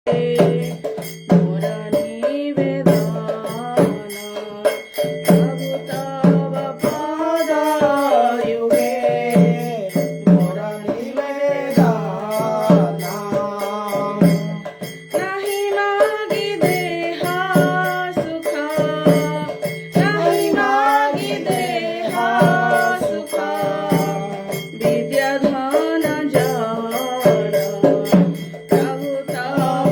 मोर निवेदन प्रभु तव पादयुगे मोर निवेदन नाही मागी देह सुख नाही मागी देह सुख विद्या धन जड़ प्रभु तव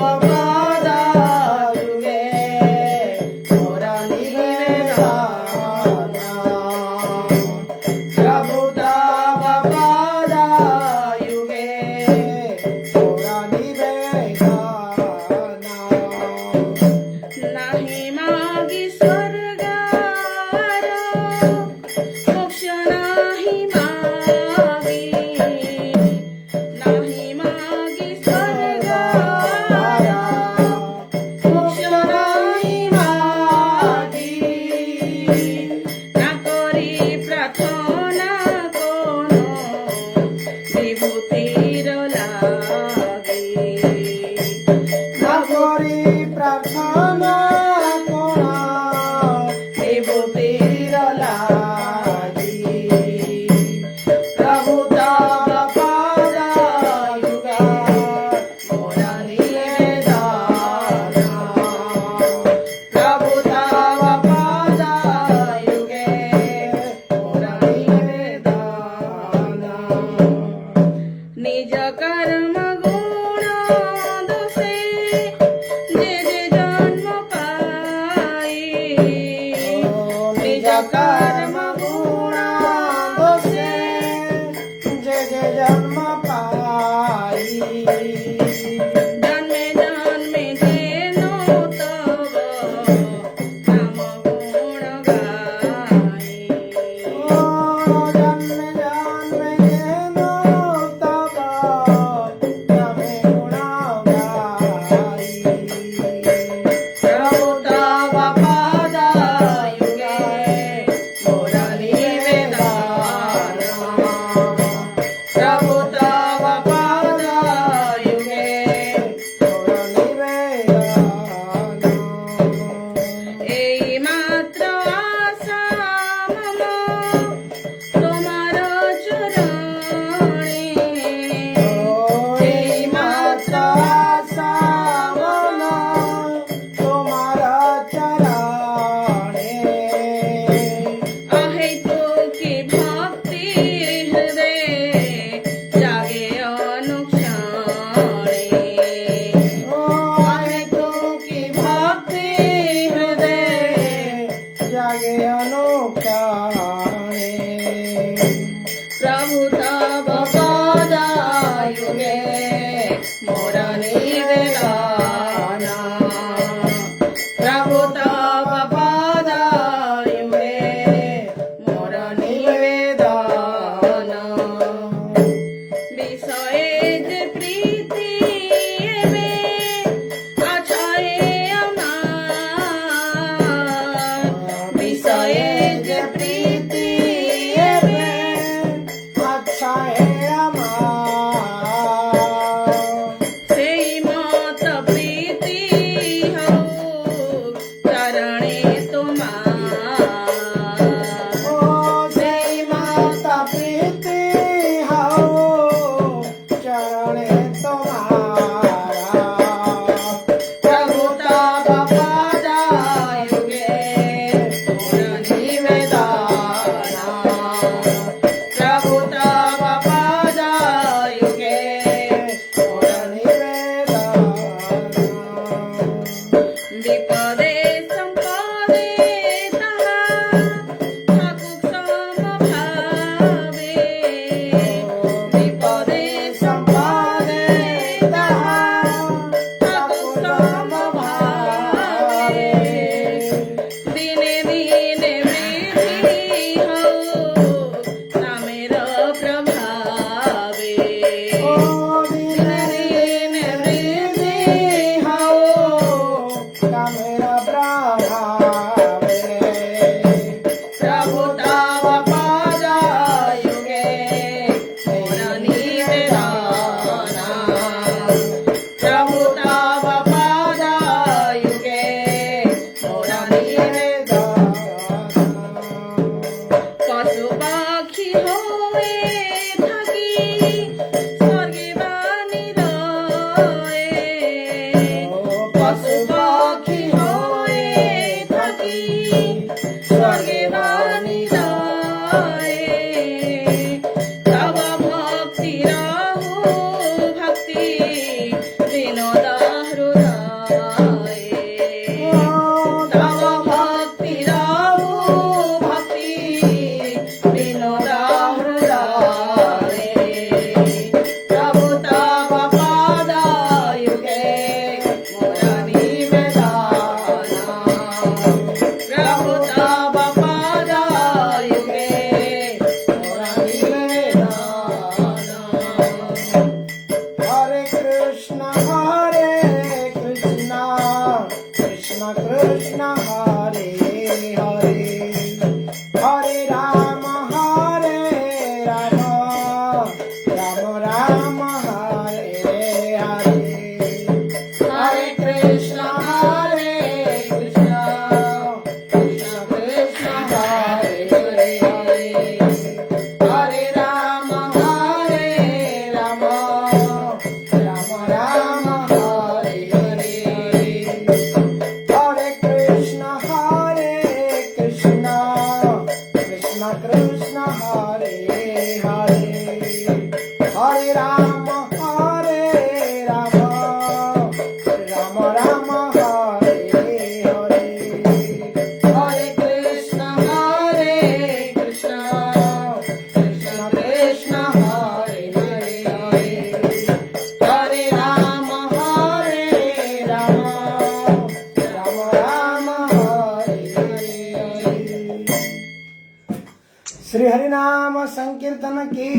हरि नाम संकीर्तन की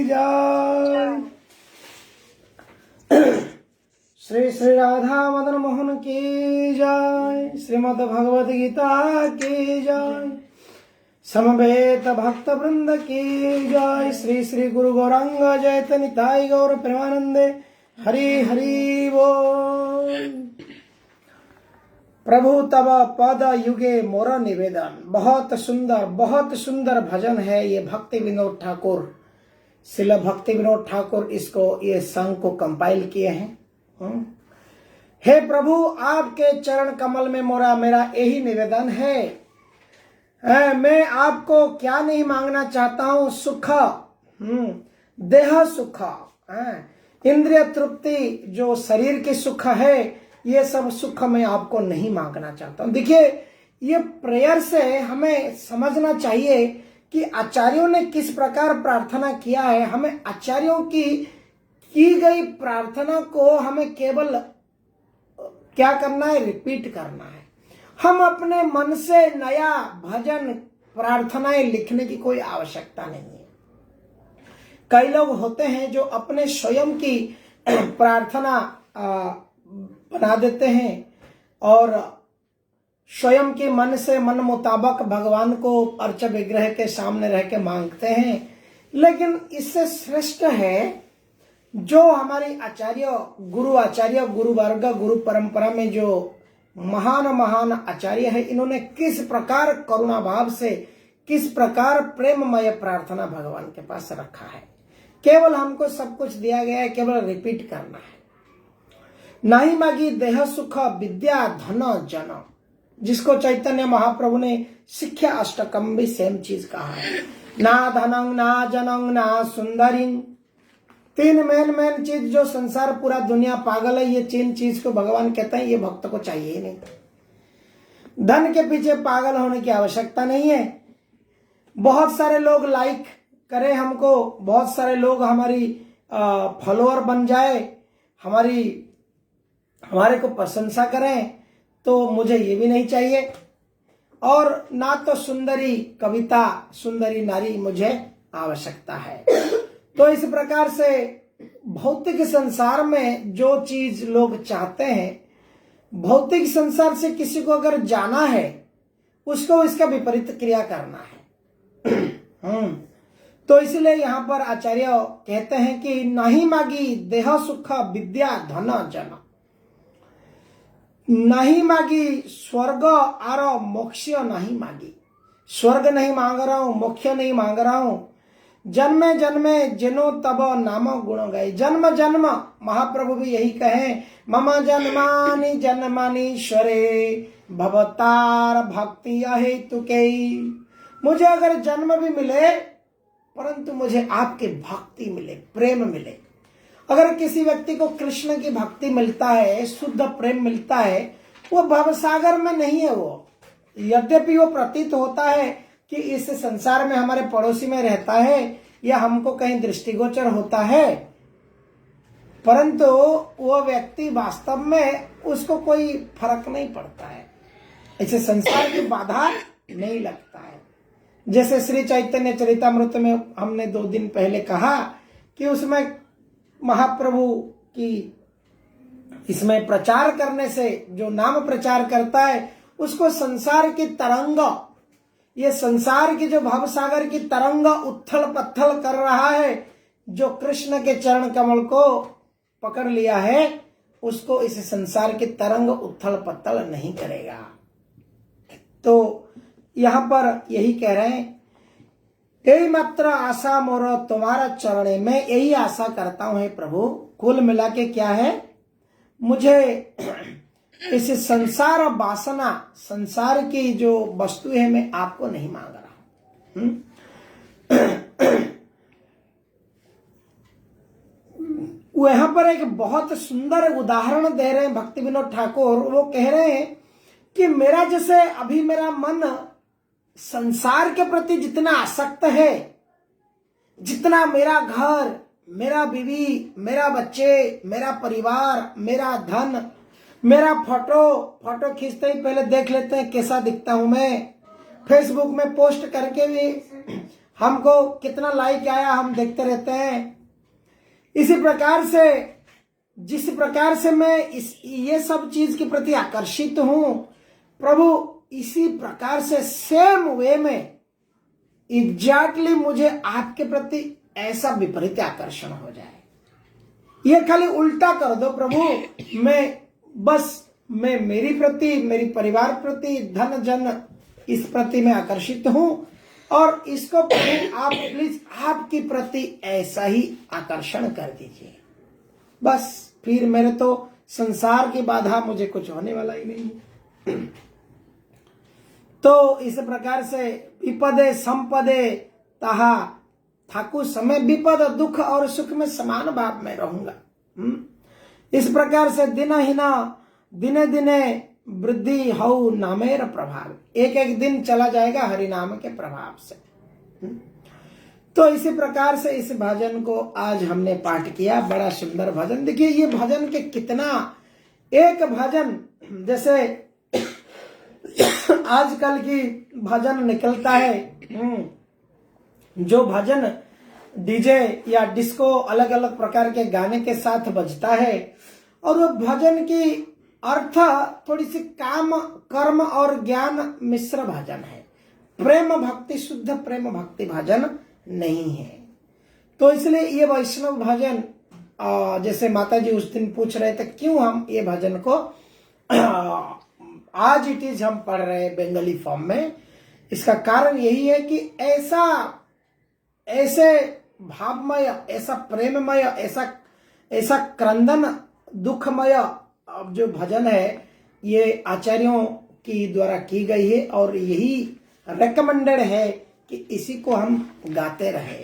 जय। श्री श्री राधा मदन मोहन की जय। श्रीमद् भगवद गीता की जय। समवेत भक्त वृंद की जय। श्री श्री गुरु गौरांग जयत निताई गौर प्रेमानंदे हरि हरि बोल। प्रभु तब पद युगे मोर निवेदन। बहुत सुंदर भजन है ये भक्ति विनोद ठाकुर, श्रील भक्ति विनोद ठाकुर इसको ये संग को कंपाइल किए हैं। हे प्रभु आपके चरण कमल में मेरा यही निवेदन है। मैं आपको क्या नहीं मांगना चाहता हूं, सुख, देह सुख, इंद्रिय तृप्ति, जो शरीर की सुख है, ये सब सुख मैं आपको नहीं मांगना चाहता हूं। देखिए ये प्रेयर से हमें समझना चाहिए कि आचार्यों ने किस प्रकार प्रार्थना किया है। हमें आचार्यों की गई प्रार्थना को हमें केवल क्या करना है, रिपीट करना है। हम अपने मन से नया भजन प्रार्थनाएं लिखने की कोई आवश्यकता नहीं है। कई लोग होते हैं जो अपने स्वयं की प्रार्थना बना देते हैं और स्वयं के मन से मन मुताबिक भगवान को अर्च विग्रह के सामने रह के मांगते हैं। लेकिन इससे श्रेष्ठ है जो हमारी आचार्य गुरु वर्ग गुरु परंपरा में जो महान आचार्य है, इन्होंने किस प्रकार करुणा भाव से, किस प्रकार प्रेममय प्रार्थना भगवान के पास रखा है। केवल हमको सब कुछ दिया गया है, केवल रिपीट करना है। नहीं मांगी देह सुख विद्या धन जन, जिसको चैतन्य महाप्रभु ने शिक्षा अष्टकम भी सेम चीज कहा है। ना धनं ना जनं ना सुंदरी, तीन मेन चीज जो संसार पूरा दुनिया पागल है, ये तीन चीज को भगवान कहते हैं ये भक्त को चाहिए ही नहीं। धन के पीछे पागल होने की आवश्यकता नहीं है। बहुत सारे लोग लाइक करें हमको, बहुत सारे लोग हमारी फॉलोअर बन जाए, हमारे को प्रशंसा करें, तो मुझे ये भी नहीं चाहिए। और ना तो सुंदरी कविता, सुंदरी नारी मुझे आवश्यकता है। तो इस प्रकार से भौतिक संसार में जो चीज लोग चाहते हैं, भौतिक संसार से किसी को अगर जाना है, उसको इसका विपरीत क्रिया करना है। तो इसलिए यहाँ पर आचार्य कहते हैं कि नहीं मांगी देह सुख विद्या धन जन, नहीं मांगी स्वर्ग और मोक्ष नहीं मांगी। स्वर्ग नहीं मांग रहा हूं, मोक्ष नहीं मांग रहा हूं। जन्मे जन्मे जिनो तब नाम गुण गए। जन्म जन्म महाप्रभु भी यही कहे, मम जन्मानि जन्मानीश्वरे भवतार भक्ति अहेतुके। मुझे अगर जन्म भी मिले, परंतु मुझे आपकी भक्ति मिले, प्रेम मिले। अगर किसी व्यक्ति को कृष्ण की भक्ति मिलता है, शुद्ध प्रेम मिलता है, वो भवसागर में नहीं है। वो यद्यपि वो प्रतीत होता है कि इस संसार में हमारे पड़ोसी में रहता है या हमको कहीं दृष्टिगोचर होता है, परंतु वो व्यक्ति वास्तव में उसको कोई फर्क नहीं पड़ता है। इसे संसार की बाधा नहीं लगता है। जैसे श्री चैतन्य चरितामृत में हमने 2 दिन पहले कहा कि उसमें महाप्रभु की इसमें प्रचार करने से जो नाम प्रचार करता है, उसको संसार की तरंग, ये संसार की जो भवसागर की तरंग उथल पत्थल कर रहा है, जो कृष्ण के चरण कमल को पकड़ लिया है, उसको इस संसार की तरंग उथल पत्थल नहीं करेगा। तो यहां पर यही कह रहे हैं, यही मात्र आशा मोर तुम्हारा चरण, मैं यही आशा करता हूं हे प्रभु। कुल मिला के क्या है, मुझे इस संसार वासना, संसार की जो वस्तु है, मैं आपको नहीं मांग रहा हूं। वहां पर एक बहुत सुंदर उदाहरण दे रहे हैं भक्ति विनोद ठाकुर। वो कह रहे हैं कि मेरा जैसे अभी मेरा मन संसार के प्रति जितना आसक्त है, जितना मेरा घर, मेरा बीवी, मेरा बच्चे, मेरा परिवार, मेरा धन, मेरा फोटो खींचते ही पहले देख लेते हैं कैसा दिखता हूं मैं, फेसबुक में पोस्ट करके भी हमको कितना लाइक आया हम देखते रहते हैं। इसी प्रकार से जिस प्रकार से मैं ये सब चीज के प्रति आकर्षित हूं, प्रभु इसी प्रकार से सेम वे में एग्जैक्टली मुझे आपके प्रति ऐसा विपरीत आकर्षण हो जाए। ये खाली उल्टा कर दो प्रभु। मैं मेरी प्रति, मेरी परिवार प्रति, धन जन इस प्रति मैं आकर्षित हूं, और इसको प्रभु आप प्लीज आपकी प्रति ऐसा ही आकर्षण कर दीजिए। बस फिर मेरे तो संसार की बाधा मुझे कुछ होने वाला ही नहीं। तो इस प्रकार से विपदे संपदे ताहा ठाकुर समय, विपद दुख और सुख में समान भाव में रहूंगा। इस प्रकार से दिने दिने वृद्धि हऊ नामेर प्रभाव, एक एक दिन चला जाएगा हरि नाम के प्रभाव से। तो इसी प्रकार से इस भजन को आज हमने पाठ किया। बड़ा सुंदर भजन। देखिए ये भजन के कितना, एक भजन जैसे आजकल की भजन निकलता है, जो भजन डीजे या डिस्को अलग अलग प्रकार के गाने के साथ बजता है, और वो भजन की अर्थ थोड़ी सी काम कर्म और ज्ञान मिश्र भजन है। प्रेम भक्ति, शुद्ध प्रेम भक्ति भजन नहीं है। तो इसलिए ये वैष्णव भजन, जैसे माता जी उस दिन पूछ रहे थे क्यों हम ये भजन को आज इट इज हम पढ़ रहे हैं बंगाली फॉर्म में, इसका कारण यही है कि ऐसे भावमय, ऐसा प्रेममय, ऐसा क्रंदन दुखमय जो भजन है, ये आचार्यों की द्वारा की गई है, और यही रेकमेंडेड है कि इसी को हम गाते रहे।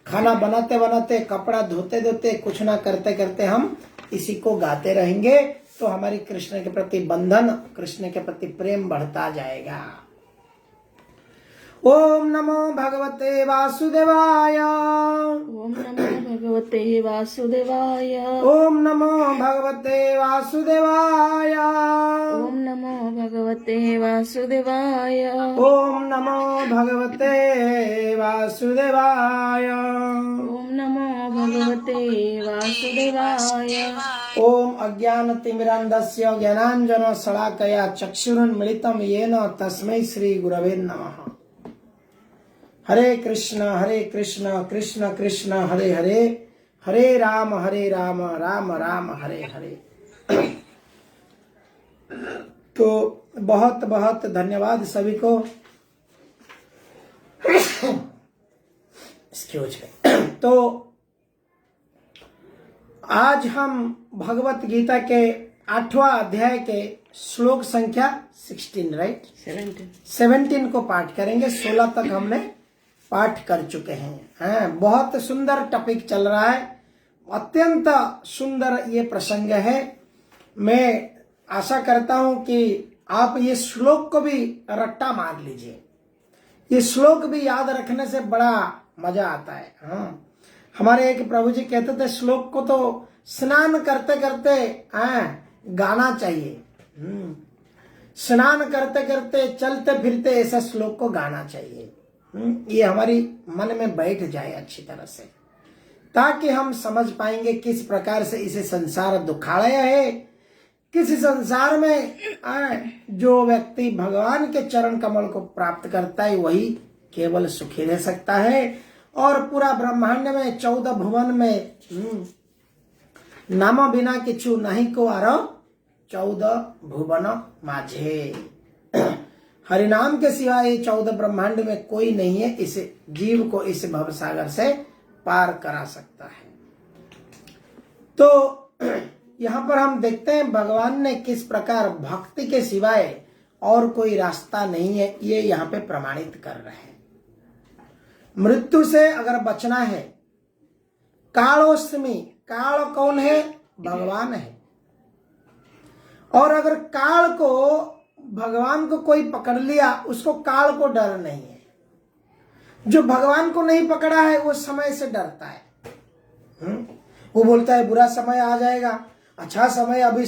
खाना बनाते बनाते, कपड़ा धोते धोते, कुछ ना करते करते हम इसी को गाते रहेंगे, तो हमारी कृष्ण के प्रति बंधन, कृष्ण के प्रति प्रेम बढ़ता जाएगा। ओम नमो भगवते वासुदेवाय। ओम नमो भगवते वासुदेवाय। ओम नमो भगवते वासुदेवाय। ओम नमो भगवते वासुदेवाय। ओम नमो भगवते वासुदेवाय। ओम नमो भगवते वासुदेवाय। ओम अज्ञानतिमिरान्धस्य ज्ञानाञ्जन शलाकया चक्षुरुन्मीलितं येन तस्मै श्री गुरवे नमः। हरे कृष्ण कृष्ण कृष्ण हरे हरे, हरे राम राम राम हरे हरे। तो बहुत बहुत धन्यवाद सभी को। Excuse me. तो आज हम भगवत गीता के 8वां अध्याय के श्लोक संख्या 16 राइट 17 को पाठ करेंगे। 16 तक हमने पाठ कर चुके हैं। बहुत सुंदर टॉपिक चल रहा है, अत्यंत सुंदर ये प्रसंग है। मैं आशा करता हूं कि आप ये श्लोक को भी रट्टा मार लीजिए। ये श्लोक भी याद रखने से बड़ा मजा आता है। हमारे एक प्रभु जी कहते थे श्लोक को तो स्नान करते करते गाना चाहिए। स्नान करते करते, चलते फिरते ऐसा श्लोक को गाना चाहिए। ये हमारी मन में बैठ जाए अच्छी तरह से, ताकि हम समझ पाएंगे किस प्रकार से इसे संसार दुखालय है। किस संसार में जो व्यक्ति भगवान के चरण कमल को प्राप्त करता है वही केवल सुखी रह सकता है, और पूरा ब्रह्मांड में 14 भुवन में नाम बिना किछु नहीं को आरो 14 भुवन माझे। हरिनाम के सिवाय 14 ब्रह्मांड में कोई नहीं है इस जीव को इस भवसागर से पार करा सकता है। तो यहाँ पर हम देखते हैं भगवान ने किस प्रकार भक्ति के सिवाय और कोई रास्ता नहीं है, ये यहाँ पे प्रमाणित कर रहे हैं। मृत्यु से अगर बचना है, कालोस्मि, काल कौन है? भगवान है। और अगर काल को, भगवान को कोई पकड़ लिया, उसको काल को डर नहीं है। जो भगवान को नहीं पकड़ा है वो समय से डरता है। वो बोलता है बुरा समय आ जाएगा, अच्छा समय अभी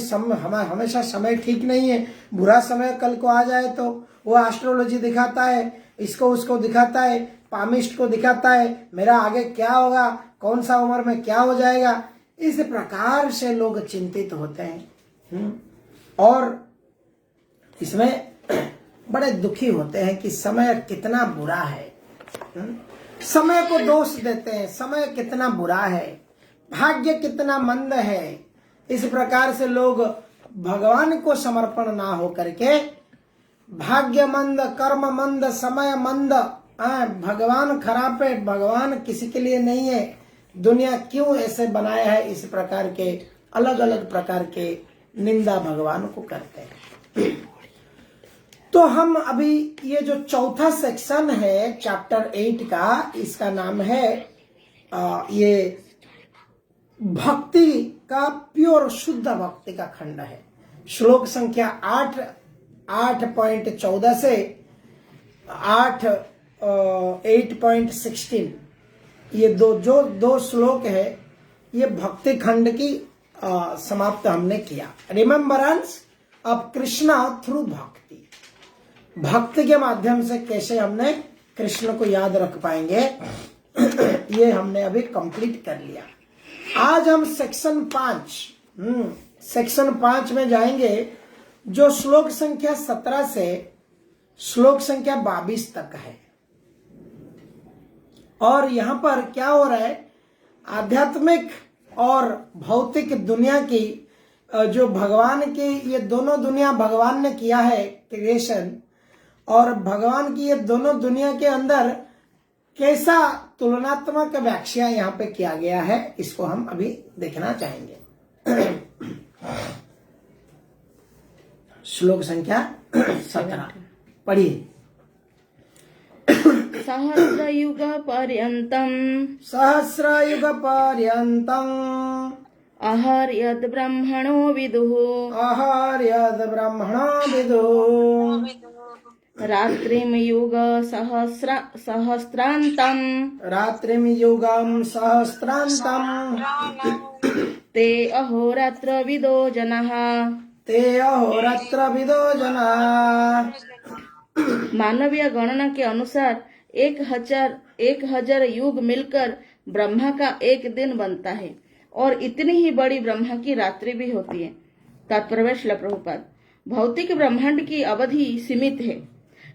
हमेशा समय ठीक नहीं है, बुरा समय कल को आ जाए तो वो एस्ट्रोलॉजी दिखाता है, इसको उसको दिखाता है, पामिस्ट को दिखाता है, मेरा आगे क्या होगा, कौन सा उम्र में क्या हो जाएगा, इस प्रकार से लोग चिंतित होते हैं। और इसमें बड़े दुखी होते हैं कि समय कितना बुरा है। समय को दोष देते हैं, समय कितना बुरा है, भाग्य कितना मंद है। इस प्रकार से लोग भगवान को समर्पण ना हो करके भाग्य मंद, कर्म मंद, समय मंद, भगवान खराब है, भगवान किसी के लिए नहीं है, दुनिया क्यों ऐसे बनाया है, इस प्रकार के अलग अलग प्रकार के निंदा भगवान को करते हैं। तो हम अभी ये जो चौथा सेक्शन है चैप्टर 8 का, इसका नाम है ये भक्ति का प्योर शुद्ध भक्ति का खंड है। श्लोक संख्या 8.14 से 8.16 ये दो श्लोक है, ये भक्ति खंड की समाप्त हमने किया। रिमेम्बरेंस ऑफ कृष्णा थ्रू भक्ति, भक्ति के माध्यम से कैसे हमने कृष्ण को याद रख पाएंगे, ये हमने अभी कंप्लीट कर लिया। आज हम सेक्शन 5 में जाएंगे, जो श्लोक संख्या 17 से श्लोक संख्या 22 तक है। और यहां पर क्या हो रहा है, आध्यात्मिक और भौतिक दुनिया की जो भगवान की, ये दोनों दुनिया भगवान ने किया है क्रिएशन, और भगवान की ये दोनों दुनिया के अंदर कैसा तुलनात्मक व्याख्या यहाँ पे किया गया है, इसको हम अभी देखना चाहेंगे। श्लोक संख्या 17 पढ़िए। सहस्रयुग पर्यन्तम् अहर्यद् ब्रह्मणो विदुः रात्रिं युग सहस्रान्तम् ते अहोरात्रविदो जनाः मानवीय गणना के अनुसार 1000 युग मिलकर ब्रह्मा का एक दिन बनता है, और इतनी ही बड़ी ब्रह्मा की रात्रि भी होती है। तात्पर्य श्रील प्रभुपाद, भौतिक ब्रह्मांड की अवधि सीमित है,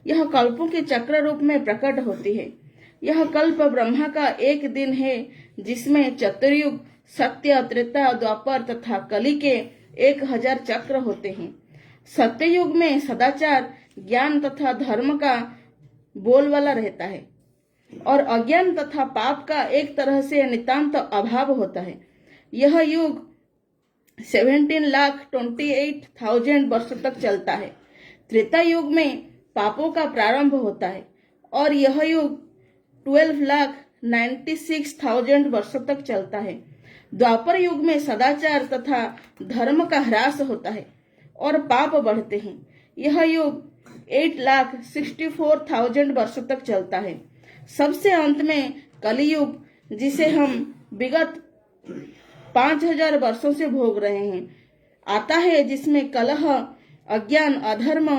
यह कल्पों के चक्र रूप में प्रकट होती है। यह कल्प ब्रह्मा का एक दिन है, जिसमें चतुर्युग, सत्य, त्रेता, द्वापर तथा कली के 1000 चक्र होते हैं। सत्ययुग में सदाचार, ज्ञान तथा धर्म का बोलबाला रहता है, और अज्ञान तथा पाप का एक तरह से नितांत अभाव होता है। यह युग 17,28,000 वर्षों तक चलता है। त्रेता युग में पापों का प्रारंभ होता है, और यह युग 12,96,000 वर्षों तक चलता है। द्वापर युग में सदाचार तथा धर्म का ह्रास होता है और पाप बढ़ते हैं। यह युग 8,64,000 वर्षों तक चलता है। सबसे अंत में कलियुग, जिसे हम विगत 5,000 वर्षों से भोग रहे हैं, आता है, जिसमें कलह, अज्ञान, अधर्म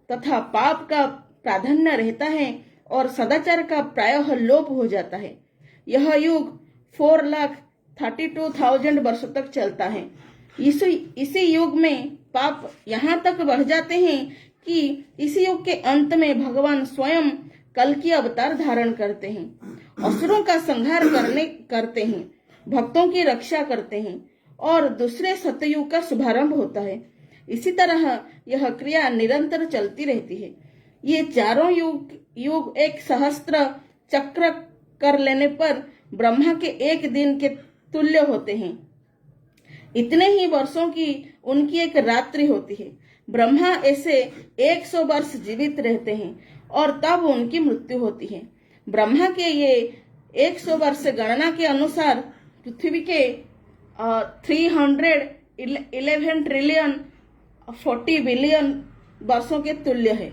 तथा पाप का प्राधान्य रहता है और सदाचार का प्रायः लोप हो जाता है। यह युग 4,32,000 वर्षों तक चलता है। इसी युग में पाप यहाँ तक बढ़ जाते हैं कि इसी युग के अंत में भगवान स्वयं कल की अवतार धारण करते हैं, असुरों का संहार करते हैं, भक्तों की रक्षा करते हैं, और दूसरे सतयुग का शुभारंभ होता है। इसी तरह यह क्रिया निरंतर चलती रहती है। ये चारों युग एक सहस्त्र चक्र कर लेने पर ब्रह्मा के एक दिन के तुल्य होते हैं। इतने ही वर्षों की उनकी एक रात्रि होती है। ब्रह्मा ऐसे 100 वर्ष जीवित रहते हैं और तब उनकी मृत्यु होती है। ब्रह्मा के ये 100 वर्ष गणना के अनुसार पृथ्वी के 311 ट्रिलियन 40 बिलियन वर्षों के तुल्य है।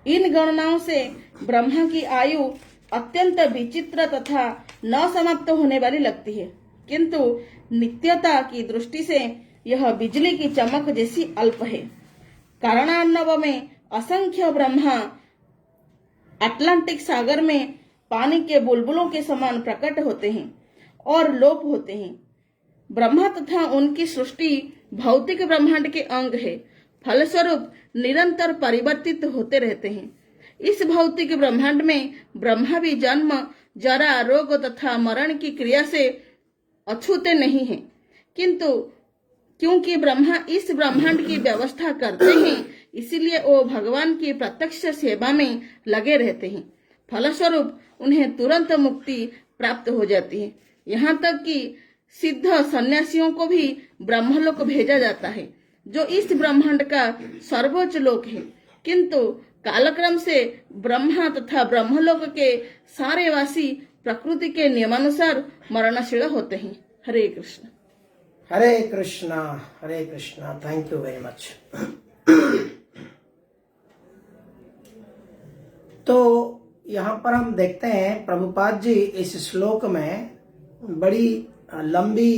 इन गणनाओं से ब्रह्मा की आयु अत्यंत विचित्र तथा न समाप्त होने वाली लगती है, किंतु नित्यता की दृष्टि से यह बिजली की चमक जैसी अल्प है। कारणान्वय में असंख्य ब्रह्मा अटलांटिक सागर में पानी के बुलबुलों के समान प्रकट होते हैं और लोप होते हैं। ब्रह्मा तथा उनकी सृष्टि भौतिक ब्रह्मांड के अंग है, फलस्वरूप निरंतर परिवर्तित होते रहते हैं। इस भौतिक ब्रह्मांड में ब्रह्मा भी जन्म, जरा, रोग तथा मरण की क्रिया से अछूते नहीं हैं, किंतु क्योंकि ब्रह्मा इस ब्रह्मांड की व्यवस्था करते हैं, इसीलिए वो भगवान की प्रत्यक्ष सेवा में लगे रहते हैं। फलस्वरूप उन्हें तुरंत मुक्ति प्राप्त हो जाती है। यहाँ तक कि सिद्ध सन्यासियों को भी ब्रह्मलोक भेजा जाता है, जो इस ब्रह्मांड का सर्वोच्च लोक है, किंतु कालक्रम से ब्रह्मा तथा ब्रह्मलोक के सारे वासी प्रकृति के नियमानुसार मरणशील होते हैं। Hare Krishna. Hare Krishna, Hare Krishna. Thank you very much. तो यहाँ पर हम देखते हैं प्रभुपाद जी इस श्लोक में बड़ी लंबी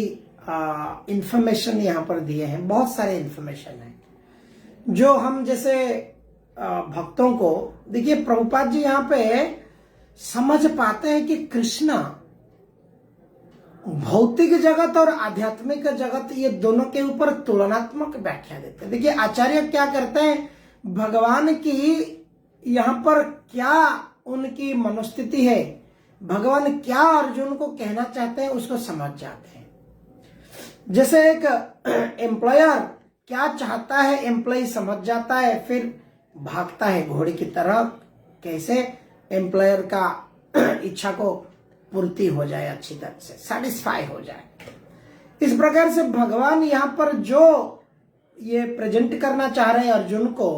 इंफॉर्मेशन यहाँ पर दिए हैं। बहुत सारे इंफॉर्मेशन है जो हम जैसे भक्तों को, देखिए प्रभुपाद जी यहाँ पे समझ पाते हैं कि कृष्ण भौतिक जगत और आध्यात्मिक जगत ये दोनों के ऊपर तुलनात्मक व्याख्या देते हैं। देखिए आचार्य क्या करते हैं, भगवान की यहाँ पर क्या उनकी मनोस्थिति है, भगवान क्या अर्जुन को कहना चाहते हैं उसको समझ जाते हैं। जैसे एक एम्प्लॉयर क्या चाहता है एम्प्लॉय समझ जाता है, फिर भागता है घोड़े की तरह, कैसे एम्प्लॉयर का इच्छा को पूर्ति हो जाए, अच्छी तरह से सेटिस्फाई हो जाए। इस प्रकार से भगवान यहाँ पर जो ये प्रेजेंट करना चाह रहे हैं अर्जुन को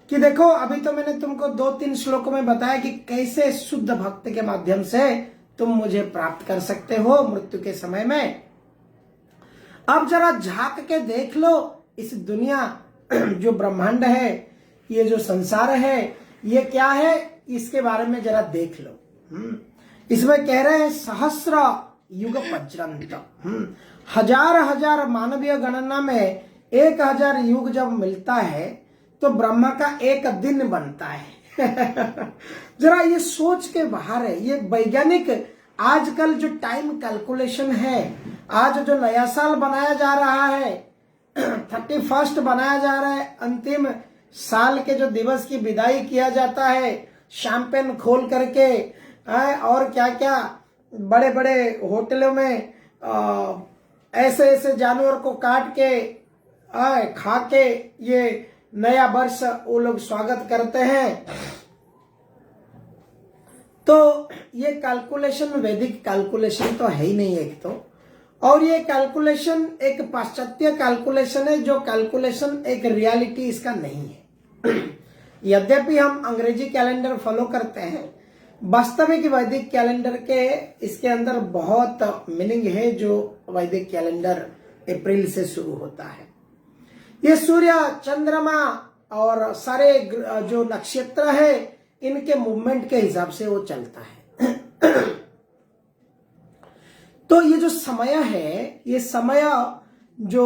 कि देखो अभी तो मैंने तुमको 2-3 श्लोकों में बताया कि कैसे शुद्ध भक्त के माध्यम से तुम मुझे प्राप्त कर सकते हो मृत्यु के समय में। अब जरा झांक के देख लो इस दुनिया, जो ब्रह्मांड है, ये जो संसार है, ये क्या है, इसके बारे में जरा देख लो। इसमें कह रहे हैं सहस्र युग पर्यंत, हजार मानवीय गणना में 1000 युग जब मिलता है तो ब्रह्मा का एक दिन बनता है। जरा ये सोच के बाहर है। ये वैज्ञानिक आजकल जो टाइम कैलकुलेशन है, आज जो नया साल बनाया जा रहा है, 31 बनाया जा रहा है, अंतिम साल के जो दिवस की विदाई किया जाता है शैंपेन खोल करके, और क्या क्या बड़े बड़े होटलों में ऐसे ऐसे जानवर को काट के खा के ये नया वर्ष वो लोग स्वागत करते हैं। तो ये कैलकुलेशन वैदिक कैलकुलेशन तो है ही नहीं एक तो, और ये कैलकुलेशन एक पाश्चात्य कैलकुलेशन है, जो कैलकुलेशन एक रियलिटी इसका नहीं है। यद्यपि हम अंग्रेजी कैलेंडर फॉलो करते हैं, वास्तविक वैदिक कैलेंडर के इसके अंदर बहुत मीनिंग है। जो वैदिक कैलेंडर अप्रैल से शुरू होता है, ये सूर्य, चंद्रमा और सारे जो नक्षत्र है इनके मूवमेंट के हिसाब से वो चलता है। तो ये जो समय है, ये समय जो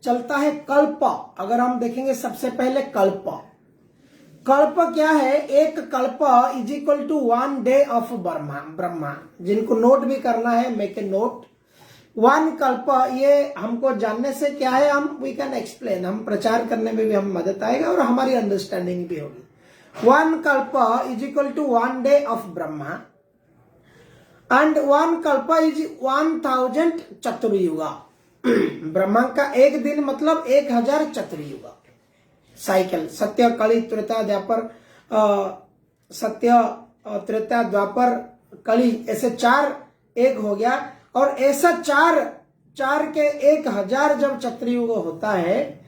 चलता है कल्प, अगर हम देखेंगे सबसे पहले कल्प क्या है, एक कल्प is equal to 1 day of Brahma. जिनको नोट भी करना है मेक ए नोट। 1 कल्प, ये हमको जानने से क्या है, हम वी कैन एक्सप्लेन, हम प्रचार करने में भी हम मदद आएगा और हमारी अंडरस्टैंडिंग भी होगी। 1 कल्प is equal to 1 day of Brahma and 1 कल्प इज 1000 चतुर्युगा। ब्रह्मा का एक दिन मतलब 1000 चतुर्युगा साइकिल। सत्य, कली, त्रेता, द्वापर, सत्य, त्रेता, द्वापर, कली, ऐसे 4 एक हो गया। और ऐसा 4 के 1000 जब चतुर्युग होता है,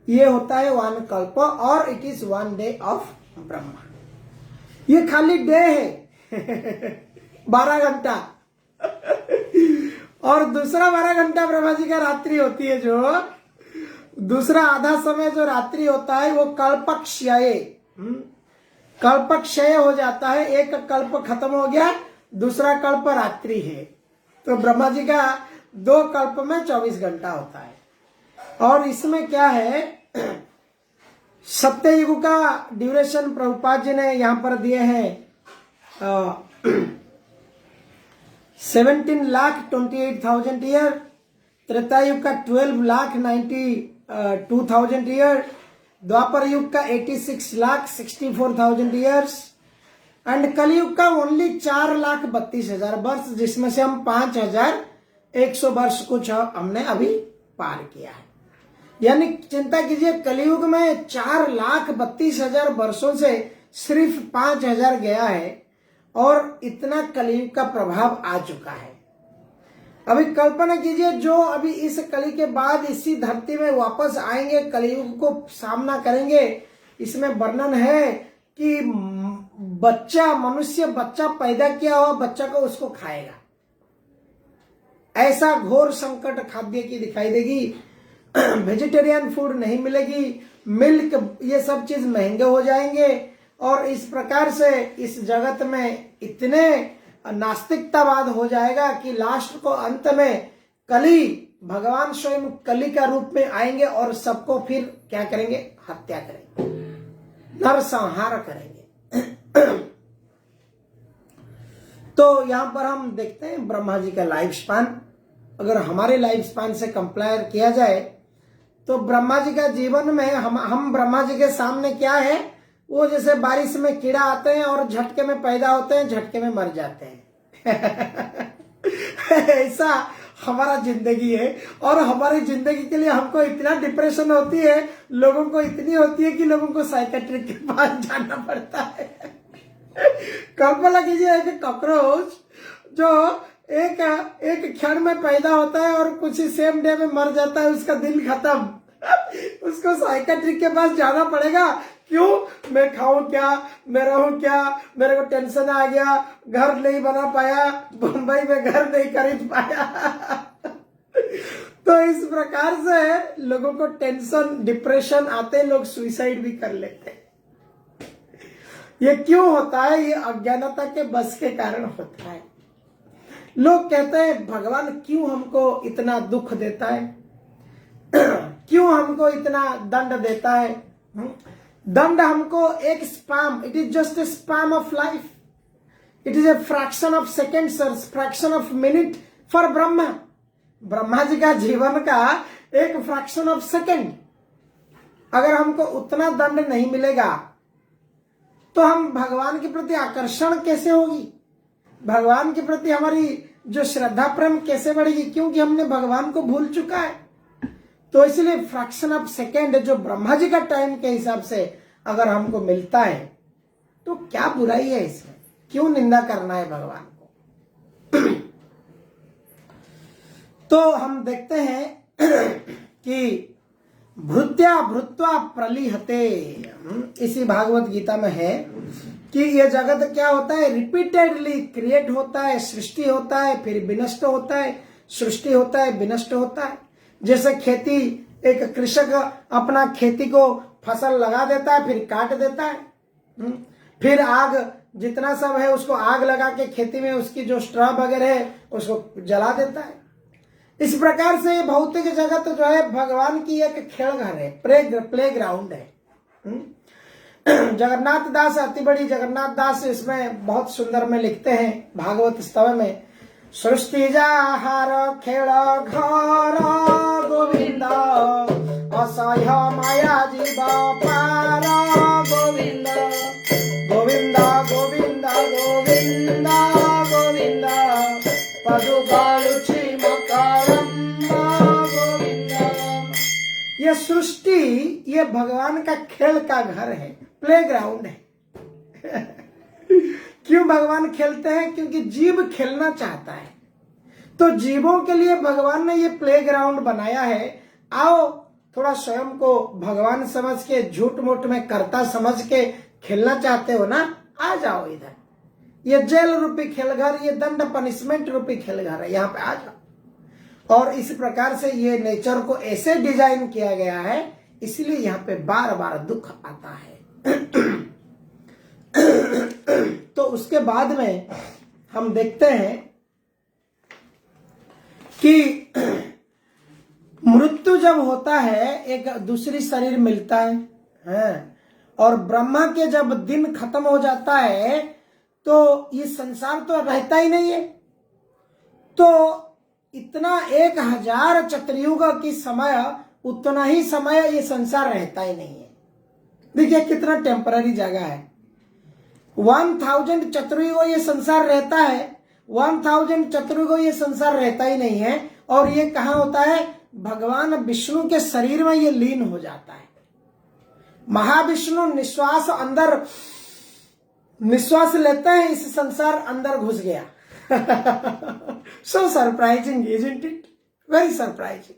ये होता है 1 कल्प, और it is 1 day of Brahma. ये खाली डे है 12 घंटा, और दूसरा 12 घंटा ब्रह्मा जी का रात्रि होती है। जो दूसरा आधा समय जो रात्रि होता है वो कल्पक्षय, कल्पक्षय हो जाता है। एक कल्प खत्म हो गया, दूसरा कल्प रात्रि है। तो ब्रह्मा जी का 2 कल्प में 24 घंटा होता है। और इसमें क्या है, सत्ययुग का ड्यूरेशन प्रभुपाद जी ने यहां पर दिए हैं 17,28,000 ईयर, त्रेतायुग का 12,92,000 ईयर, द्वापर युग का 86,64,000 ईयर्स एंड कलयुग का ओनली 4,32,000 वर्ष, जिसमें से हम 5,100 वर्ष कुछ हमने अभी पार किया है। यानी चिंता कीजिए, कलयुग में 4,32,000 वर्षों से सिर्फ 5,000 गया है और इतना कलयुग का प्रभाव आ चुका है। अभी कल्पना कीजिए, जो अभी इस कली के बाद इसी धरती में वापस आएंगे, कलयुग को सामना करेंगे, इसमें वर्णन है कि बच्चा, मनुष्य बच्चा पैदा किया हुआ बच्चा को उसको खाएगा। ऐसा घोर संकट खाद्य की दिखाई देगी। वेजिटेरियन फूड नहीं मिलेगी, मिल्क ये सब चीज महंगे हो जाएंगे और इस प्रकार से इस जगत में इतने नास्तिकतावाद हो जाएगा कि लास्ट को अंत में कली, भगवान स्वयं कली का रूप में आएंगे और सबको फिर क्या करेंगे, हत्या करेंगे, नरसंहार करेंगे। तो यहां पर हम देखते हैं ब्रह्मा जी का लाइफ स्पान, अगर हमारे लाइफ स्पान से कंपेयर किया जाए तो ब्रह्मा जी का जीवन में हम ब्रह्मा जी के सामने क्या है, वो जैसे बारिश में कीड़ा आते हैं और झटके में पैदा होते हैं, झटके में मर जाते हैं। ऐसा हमारा जिंदगी है और हमारी जिंदगी के लिए हमको इतना डिप्रेशन होती है, लोगों को इतनी होती है कि लोगों को साइकेट्रिक के पास जाना पड़ता है। कल्पना कीजिए, एक कॉकरोच जो एक क्षण में पैदा होता है और कुछ ही सेम डे में मर जाता है, उसका दिन खत्म, उसको साइकेट्रिक के पास जाना पड़ेगा। क्यों? मैं खाऊं क्या, मैं रहूं क्या, मेरे को टेंशन आ गया, घर नहीं बना पाया, बंबई में घर नहीं खरीद पाया। तो इस प्रकार से लोगों को टेंशन, डिप्रेशन आते, लोग सुसाइड भी कर लेते हैं। ये क्यों होता है? ये अज्ञानता के बस के कारण होता है। लोग कहते हैं भगवान क्यों हमको इतना दुख देता है, क्यों हमको इतना दंड देता है। दंड हमको एक span, it is just a span of life, it is a fraction of second, fraction of minute for Brahma. Brahma ji का जीवन का एक फ्रैक्शन ऑफ सेकेंड, अगर हमको उतना दंड नहीं मिलेगा तो हम भगवान के प्रति आकर्षण कैसे होगी, भगवान के प्रति हमारी जो श्रद्धा प्रेम कैसे बढ़ेगी, क्योंकि हमने भगवान को भूल चुका है। तो इसलिए फ्रैक्शन ऑफ सेकेंड जो ब्रह्मा जी का टाइम के हिसाब से अगर हमको मिलता है तो क्या बुराई है इसमें, क्यों निंदा करना है भगवान को। तो हम देखते हैं कि भृत्या भृत्वा प्रलिहते, इसी भागवत गीता में है कि ये जगत क्या होता है, रिपीटेडली क्रिएट होता है, सृष्टि होता है, फिर विनष्ट होता है, सृष्टि होता है, विनष्ट होता है। जैसे खेती, एक कृषक अपना खेती को फसल लगा देता है, फिर काट देता है, फिर आग जितना सब है उसको आग लगा के खेती में उसकी जो स्ट्रॉ वगैरह है उसको जला देता है। इस प्रकार से ये भौतिक जगत जो है भगवान की एक खेल घर है, प्ले ग्राउंड है। जगन्नाथ दास, अति बड़ी जगन्नाथ दास इसमें बहुत सुंदर में लिखते हैं भागवत स्तव में, सृष्टि जाहार खेल घर गोविंद, असह्य माया जीव पार गोविंद, गोविंद गोविंद गोविंद गोविंद, पदु बालुची मकरंद गोविंद। ये सृष्टि, ये भगवान का खेल का घर है, प्ले ग्राउंड है। क्यों भगवान खेलते हैं? क्योंकि जीव खेलना चाहता है, तो जीवों के लिए भगवान ने ये प्ले ग्राउंड बनाया है। आओ थोड़ा स्वयं को भगवान समझ के, झूठ मूठ में कर्ता समझ के खेलना चाहते हो ना, आ जाओ इधर। ये जेल रूपी खेलघर, ये दंड पनिशमेंट रूपी खेलघर है, यहाँ पे आ जाओ। और इस प्रकार से ये नेचर को ऐसे डिजाइन किया गया है, इसलिए यहाँ पे बार बार दुख आता है। तो उसके बाद में हम देखते हैं कि मृत्यु जब होता है, एक दूसरी शरीर मिलता है, और ब्रह्मा के जब दिन खत्म हो जाता है तो ये संसार तो रहता ही नहीं है। तो इतना 1000 चतुर्युग की समय, उतना ही समय ये संसार रहता ही नहीं है। देखिए कितना टेम्पररी जगह है। 1000 चतुर्युग ये संसार रहता है, 1000 चतुर्युग ये संसार रहता ही नहीं है। और ये कहाँ होता है? भगवान विष्णु के शरीर में ये लीन हो जाता है। महाविष्णु निश्वास अंदर निश्वास लेते हैं, इस संसार अंदर घुस गया। So surprising, isn't it? Very surprising.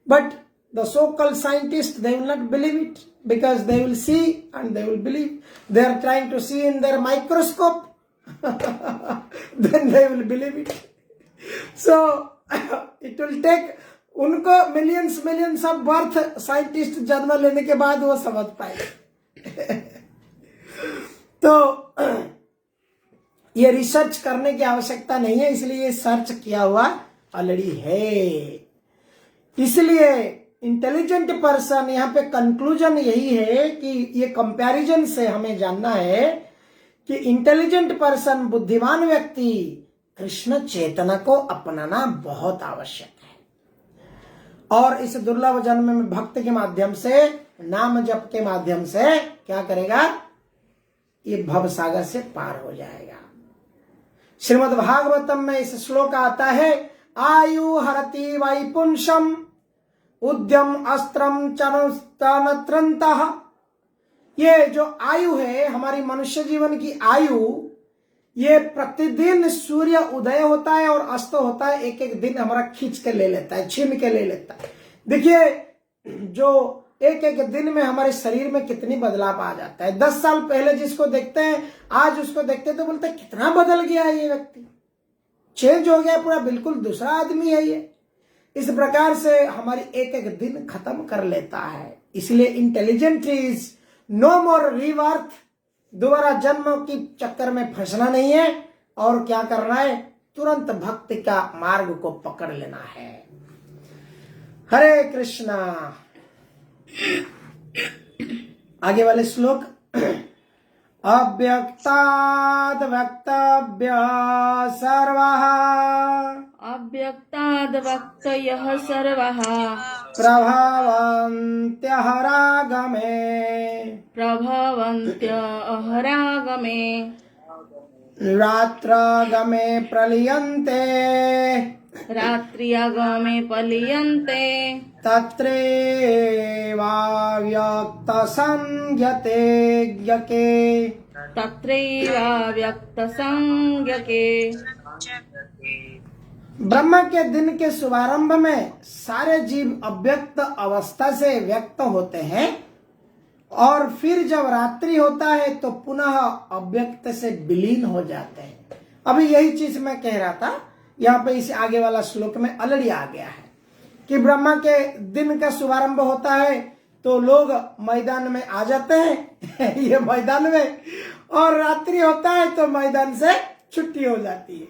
But the so-called scientists, they will not believe it, because they will see and they will believe. They are trying to see in their microscope. Then they will believe it. So it will take उनको millions of birth scientist जन्म लेने के बाद वो समझ पाए। तो ये रिसर्च करने की आवश्यकता नहीं है, इसलिए ये सर्च किया हुआ ऑलरेडी है। इसलिए इंटेलिजेंट पर्सन, यहाँ पे कंक्लूजन यही है कि ये कंपैरिजन से हमें जानना है कि इंटेलिजेंट पर्सन, बुद्धिमान व्यक्ति, कृष्ण चेतना को अपनाना बहुत आवश्यक है। और इस दुर्लभ जन्म में भक्त के माध्यम से, नाम जप के माध्यम से क्या करेगा? ये भव सागर से पार हो जाएगा। श्रीमद् भागवतम में इस श्लोक आता है, आयु हरति वैपुंसम उद्यम अस्त्रम चनत्रंतः। ये जो आयु है, हमारी मनुष्य जीवन की आयु, ये प्रतिदिन सूर्य उदय होता है और अस्त होता है, एक एक दिन हमारा खींच के ले लेता है, छीन के ले लेता है। देखिए जो एक एक दिन में हमारे शरीर में कितनी बदलाव आ जाता है। 10 साल पहले जिसको देखते हैं, आज उसको देखते हैं तो बोलते हैं कितना बदल गया है ये व्यक्ति, चेंज हो गया पूरा, बिल्कुल दूसरा आदमी है ये। इस प्रकार से हमारी एक एक दिन खत्म कर लेता है। इसलिए intelligent is no more rebirth, दोबारा जन्म की चक्कर में फंसना नहीं है। और क्या करना है? तुरंत भक्ति का मार्ग को पकड़ लेना है। हरे कृष्णा। आगे वाले श्लोक, अव्यक्ताद् वक्तव्य सर्वः, अव्यक्ताद् वक्तव्यः सर्वः, प्रभवन्त्यः रागमे, प्रभवन्त्यः रागमे, रात्रागमे प्रलीयन्ते, रात्र्यागमे पलीयन्ते, तत्रैवाव्यक्तसंज्ञते ज्ञके, तत्रैवाव्यक्तसंज्ञके। ब्रह्मा के दिन के शुभारंभ में सारे जीव अव्यक्त अवस्था से व्यक्त होते हैं, और फिर जब रात्रि होता है तो पुनः अव्यक्त से विलीन हो जाते हैं। अभी यही चीज मैं कह रहा था, यहाँ पे इस आगे वाला श्लोक में ऑलरेडी आ गया है कि ब्रह्मा के दिन का शुभारंभ होता है तो लोग मैदान में आ जाते हैं ये मैदान में, और रात्रि होता है तो मैदान से छुट्टी हो जाती है।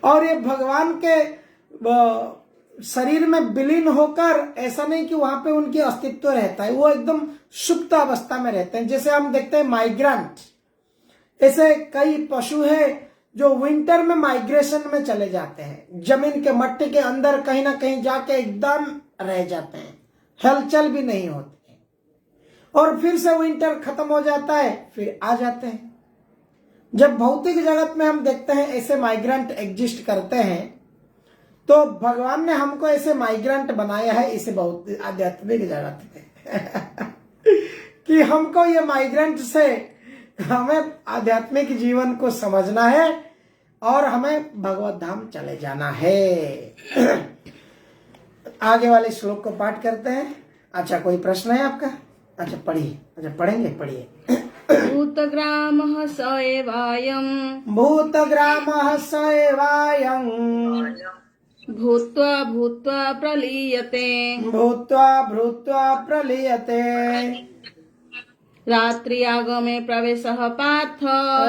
और ये भगवान के शरीर में विलीन होकर, ऐसा नहीं कि वहां पे उनकी अस्तित्व रहता है, वो एकदम सुप्त अवस्था में रहते हैं। जैसे हम देखते हैं माइग्रेंट, ऐसे कई पशु है जो विंटर में माइग्रेशन में चले जाते हैं, जमीन के मट्टी के अंदर कहीं ना कहीं जाके एकदम रह जाते हैं, हलचल भी नहीं होती है, और फिर से विंटर खत्म हो जाता है, फिर आ जाते हैं। जब भौतिक जगत में हम देखते हैं ऐसे माइग्रेंट एग्जिस्ट करते हैं, तो भगवान ने हमको ऐसे माइग्रेंट बनाया है इस बहुत आध्यात्मिक जगत में कि हमको ये माइग्रेंट से हमें आध्यात्मिक जीवन को समझना है और हमें भगवत धाम चले जाना है। आगे वाले श्लोक को पाठ करते हैं। अच्छा, कोई प्रश्न है आपका? अच्छा पढ़िए। अच्छा पढ़ेंगे, पढ़िए। भूतग्रामः स एवायम्, भूतग्रामः स एवायम्, भूत्वा भूत्वा प्रलीयते, भूत्वा भूत्वा प्रलीयते, रात्र्यागमे प्रवेशः पार्थ,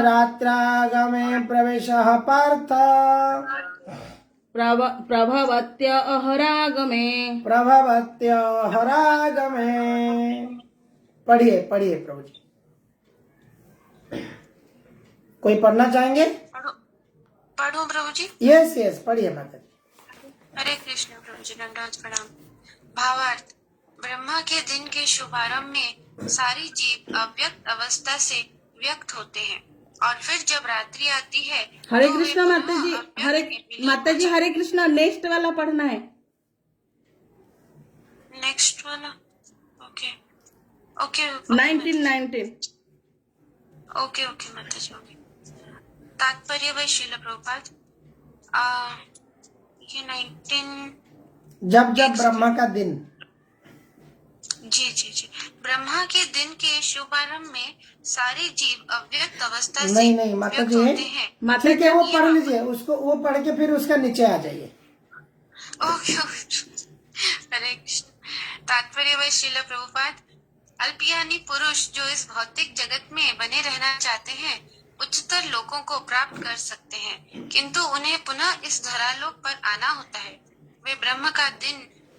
रात्रागमे प्रवेशः पार्थ, प्रभवत्य अहरागमे। प्रभवत्य हरागमे। पढ़िए पढ़िए प्रभु जी। कोई पढ़ना चाहेंगे? पढ़ो प्रभु जी। यस यस पढ़िए माता जी। हरे कृष्ण प्रभु जी, दंडवत प्रणाम। भावार्थ, ब्रह्मा के दिन के शुभारंभ में सारी जीव अव्यक्त अवस्था से व्यक्त होते हैं और फिर जब रात्रि आती है हरे तो वे कृष्णा पुनः माता जी, अव्यक्त हरे में विलीन माता हो जी, हरे कृष्णा नेक्स्ट वाला पढ़ना है। नेक्स्ट वाला। ओके ओके 19 ओके ओके माता जी। ओके। तात्पर्य व श्रील प्रभुपाद, ये 19। जब जब ब्रह्मा का दिन, जी जी जी, ब्रह्मा के दिन के शुभारंभ में सारे जीव अव्यक्त अवस्था से नहीं नहीं माता व्यक्त जी, होते हैं। माता ठीक है जी, वो पढ़ लीजिए उसको, वो पढ़ के फिर उसका नीचे आ जाइए। ओके हरे कृष्ण। तात्पर्य व श्रील प्रभुपाद, अल्पयानी पुरुष जो इस भौतिक जगत में बने रहना चाहते हैं उच्चतर लोकों को प्राप्त कर सकते हैं, किंतु उन्हें पुनः इस धरालोक पर आना होता है। वे ब्रह्म का दिन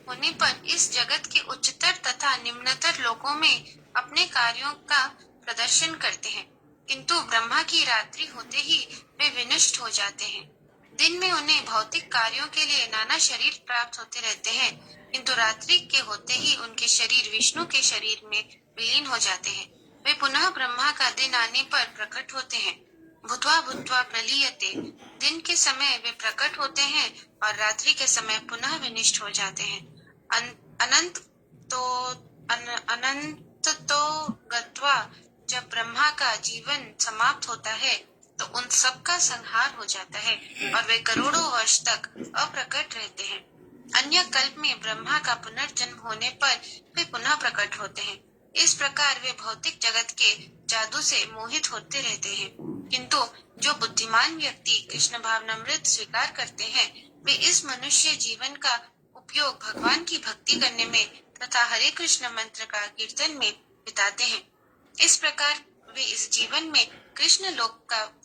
होने पर इस जगत के उच्चतर तथा निम्नतर लोकों में अपने कार्यों का प्रदर्शन करते हैं, किंतु ब्रह्मा की रात्रि होते ही वे विनष्ट हो जाते हैं। दिन में उन्हें भौतिक कार्यों के लिए नाना शरीर प्राप्त होते रहते हैं, किंतु रात्रि के होते ही उनके शरीर विष्णु के शरीर में विलीन हो जाते हैं। वे पुनः ब्रह्मा का दिन आने पर प्रकट होते हैं। भूत्वा भूत्वा प्रलीयते, दिन के समय वे प्रकट होते हैं और रात्रि के समय पुनः विनिष्ट हो जाते हैं। अनंत तो गत्वा, जब ब्रह्मा का जीवन समाप्त होता है तो उन सब का संहार हो जाता है और वे करोड़ों वर्ष तक अप्रकट रहते हैं। अन्य कल्प में ब्रह्मा का पुनर्जन्म होने पर वे पुनः प्रकट होते हैं। इस प्रकार वे भौतिक जगत के जादू से मोहित होते रहते हैं, किंतु जो बुद्धिमान व्यक्ति कृष्ण भावनामृत स्वीकार करते हैं वे इस मनुष्य जीवन का उपयोग भगवान की भक्ति करने में तथा हरे कृष्ण मंत्र का कीर्तन में बिताते हैं। इस प्रकार वे इस जीवन में कृष्ण लोक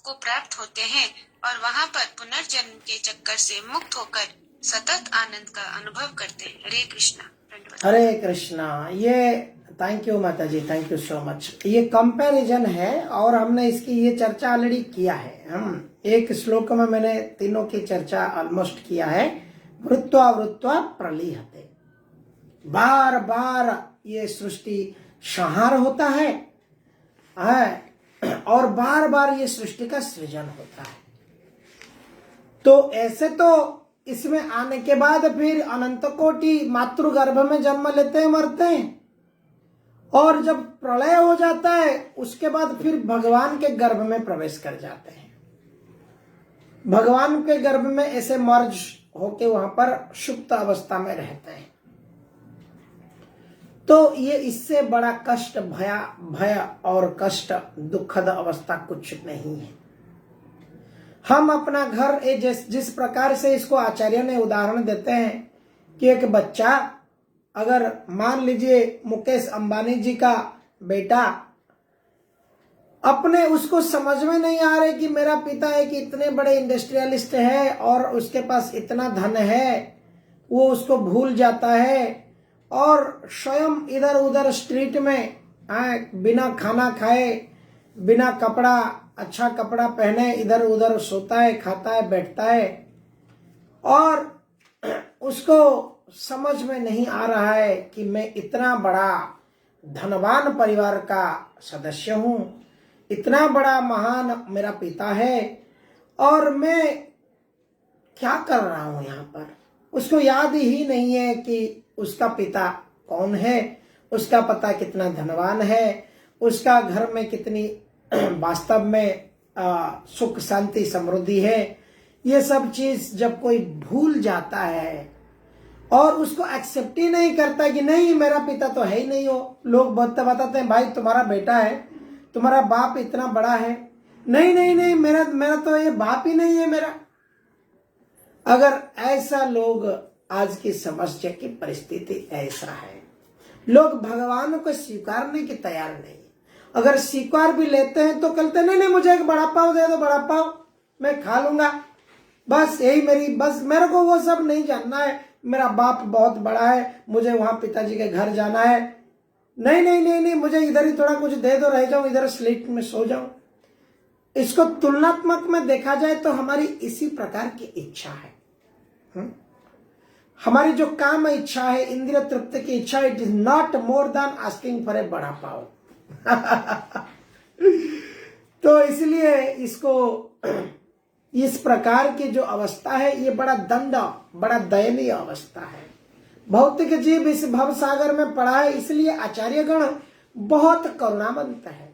को प्राप्त होते हैं और वहां पर पुनर्जन्म के चक्कर से मुक्त होकर सतत आनंद का अनुभव करते हैं। हरे कृष्णा। हरे कृष्णा। ये थैंक यू माता जी, थैंक यू सो मच। ये कंपैरिजन है और हमने इसकी ये चर्चा ऑलरेडी किया है। हम एक श्लोक में मैंने तीनों की चर्चा ऑलमोस्ट किया है। वृत्वा वृत्वा प्रलीयते, बार बार ये सृष्टि संहार होता है और बार बार ये सृष्टि का सृजन होता है। तो ऐसे तो इसमें आने के बाद फिर अनंत कोटि मातृगर्भ में जन्म लेते हैं, मरते हैं, और जब प्रलय हो जाता है उसके बाद फिर भगवान के गर्भ में प्रवेश कर जाते हैं। भगवान के गर्भ में ऐसे मर्ज होके वहां पर सुप्त अवस्था में रहते हैं। तो ये इससे बड़ा कष्ट, भय और कष्ट, दुखद अवस्था कुछ नहीं है। हम अपना घर जिस प्रकार से इसको आचार्य ने उदाहरण देते हैं कि एक बच्चा, अगर मान लीजिए मुकेश अंबानी जी का बेटा, अपने उसको समझ में नहीं आ रहे कि मेरा पिता एक इतने बड़े इंडस्ट्रियलिस्ट है और उसके पास इतना धन है, वो उसको भूल जाता है और स्वयं इधर उधर स्ट्रीट में बिना खाना खाए, बिना कपड़ा, अच्छा कपड़ा पहने इधर उधर सोता है, खाता है, बैठता है, और उसको समझ में नहीं आ रहा है कि मैं इतना बड़ा धनवान परिवार का सदस्य हूं, इतना बड़ा महान मेरा पिता है और मैं क्या कर रहा हूं यहाँ पर। उसको याद ही नहीं है कि उसका पिता कौन है, उसका पता कितना धनवान है, उसका घर में कितनी वास्तव में सुख शांति समृद्धि है। ये सब चीज जब कोई भूल जाता है और उसको एक्सेप्ट ही नहीं करता कि नहीं मेरा पिता तो है ही नहीं हो। लोग बताते हैं भाई तुम्हारा बेटा है, तुम्हारा बाप इतना बड़ा है, नहीं नहीं नहीं मेरा तो ये बाप ही नहीं है मेरा। अगर ऐसा लोग, आज की समस्या की परिस्थिति ऐसा है, लोग भगवान को स्वीकारने के तैयार नहीं। अगर स्वीकार भी लेते हैं तो कहते नहीं नहीं मुझे एक बड़ा पाव दे दो, बड़ा पाव मैं खा लूंगा, बस यही बस मेरे को वो सब नहीं जानना है, मेरा बाप बहुत बड़ा है, मुझे वहां पिताजी के घर जाना है, नहीं नहीं नहीं नहीं, मुझे इधर ही थोड़ा कुछ दे दो, रह जाऊं इधर स्लीप में सो जाऊं। इसको तुलनात्मक में देखा जाए तो हमारी इसी प्रकार की इच्छा है। हमारी जो काम इच्छा है, इंद्रिय तृप्ति की इच्छा, it is not more than asking for a बड़ा पाव। तो इसलिए इसको इस प्रकार की जो अवस्था है, ये बड़ा बड़ा दयनीय अवस्था है। भौतिक जीव इस भव सागर में पड़ा है, इसलिए आचार्यगण बहुत करुणावंत है।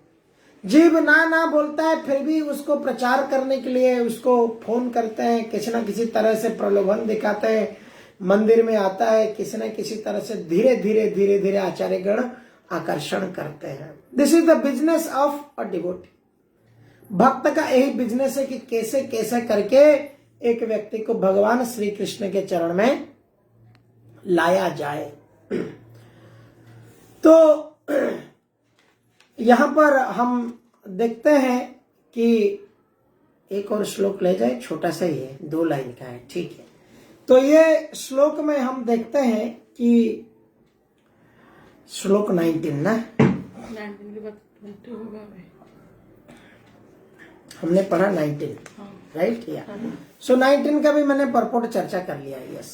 जीव ना बोलता है, फिर भी उसको प्रचार करने के लिए उसको फोन करते हैं, किसी न किसी तरह से प्रलोभन दिखाते हैं, मंदिर में आता है, किसी न किसी तरह से धीरे धीरे आचार्यगण आकर्षण करते हैं। This is the business of a devotee. भक्त का यही बिजनेस है कि कैसे कैसे करके एक व्यक्ति को भगवान श्री कृष्ण के चरण में लाया जाए। तो यहां पर हम देखते हैं कि एक और श्लोक ले जाए, छोटा सा ही है, 2 लाइन का है, ठीक है। तो ये श्लोक में हम देखते हैं कि श्लोक 19 ना, 19 के बाद 20 होगा। हमने पढ़ा 19, राइट या सो 19 का भी मैंने परपोर्ट चर्चा कर लिया। यस,